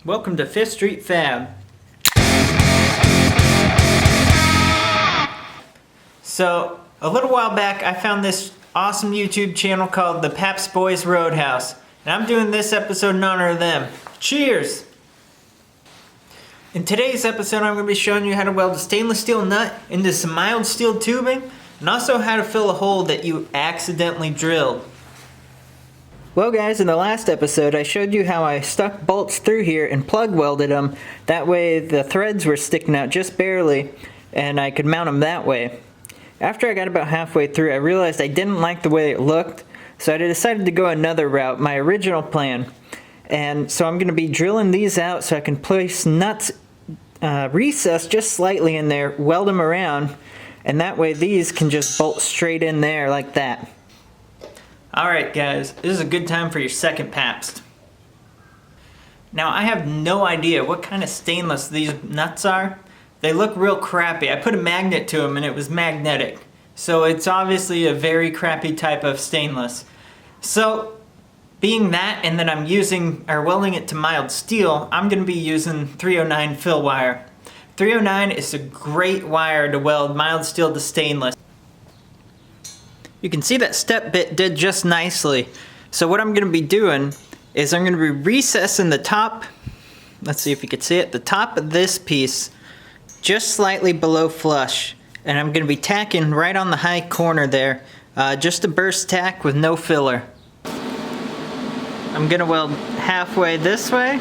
Welcome to 5th Street Fab. So, a little while back I found this awesome YouTube channel called the Paps Boys Roadhouse. And I'm doing this episode in honor of them. Cheers! In today's episode I'm going to be showing you how to weld a stainless steel nut into some mild steel tubing, and also how to fill a hole that you accidentally drilled. Well guys, in the last episode I showed you how I stuck bolts through here and plug welded them. That way the threads were sticking out just barely and I could mount them that way. After I got about halfway through I realized I didn't like the way it looked, so I decided to go another route, my original plan. And so I'm going to be drilling these out so I can place nuts recessed just slightly in there, weld them around, and that way these can just bolt straight in there like that. Alright guys, this is a good time for your second Pabst. Now I have no idea what kind of stainless these nuts are. They look real crappy. I put a magnet to them and it was magnetic. So it's obviously a very crappy type of stainless. So being that, and that I'm welding it to mild steel, I'm going to be using 309 fill wire. 309 is a great wire to weld mild steel to stainless. You can see that step bit did just nicely. So what I'm going to be doing is I'm going to be recessing the top, let's see if you can see it, the top of this piece just slightly below flush. And I'm going to be tacking right on the high corner there, just a burst tack with no filler. I'm going to weld halfway this way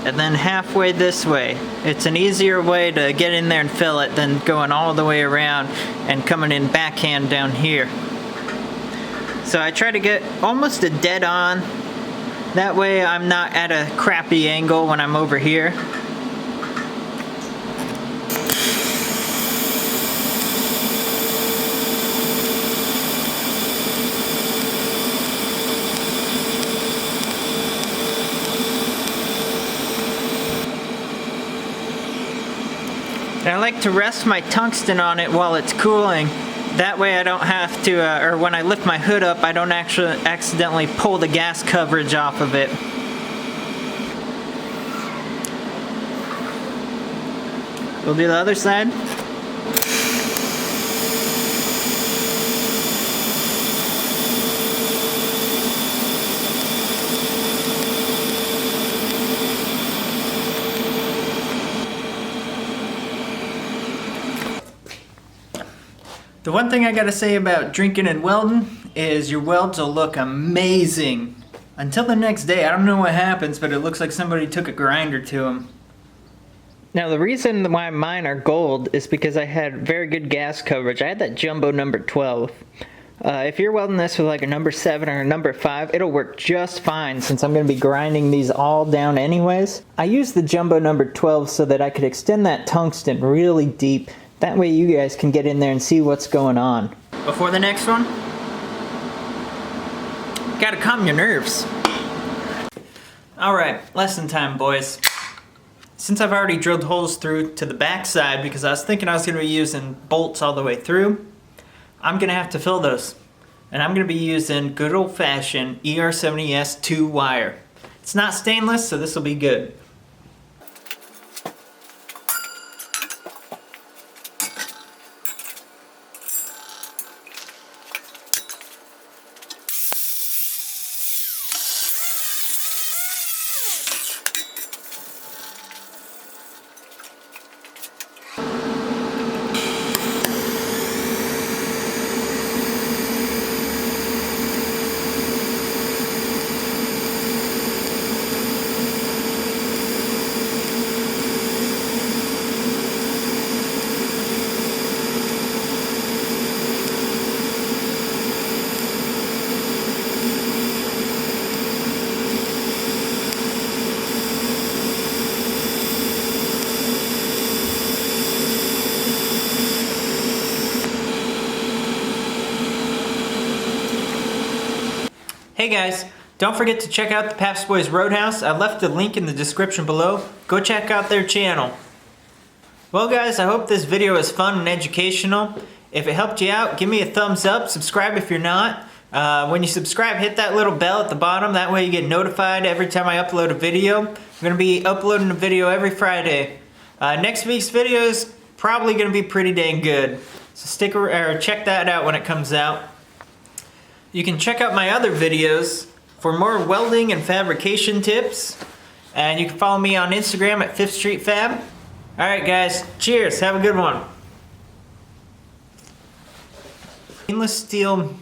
and then halfway this way. It's an easier way to get in there and fill it than going all the way around and coming in backhand down here. So I try to get almost a dead on. That way I'm not at a crappy angle when I'm over here. And I like to rest my tungsten on it while it's cooling. That way I don't have to, or when I lift my hood up, I don't actually accidentally pull the gas coverage off of it. We'll do the other side. The one thing I gotta say about drinking and welding is your welds will look amazing. Until the next day, I don't know what happens, but it looks like somebody took a grinder to them. Now the reason why mine are gold is because I had very good gas coverage. I had that jumbo number 12. If you're welding this with like a number 7 or a number 5, it'll work just fine since I'm going to be grinding these all down anyways. I used the jumbo number 12 so that I could extend that tungsten really deep. That way you guys can get in there and see what's going on. Before the next one, gotta calm your nerves. Alright, lesson time boys. Since I've already drilled holes through to the back side because I was thinking I was going to be using bolts all the way through, I'm going to have to fill those. And I'm going to be using good old-fashioned ER70S2 wire. It's not stainless, so this will be good. Hey guys, don't forget to check out the Paps Boys Roadhouse. I left the link in the description below. Go check out their channel. Well guys, I hope this video was fun and educational. If it helped you out, give me a thumbs up, subscribe if you're not. When you subscribe, hit that little bell at the bottom. That way you get notified every time I upload a video. I'm going to be uploading a video every Friday. Next week's video is probably going to be pretty dang good. So check that out when it comes out. You can check out my other videos for more welding and fabrication tips. And you can follow me on Instagram at 5th Street Fab. Alright guys, cheers, have a good one. Stainless steel.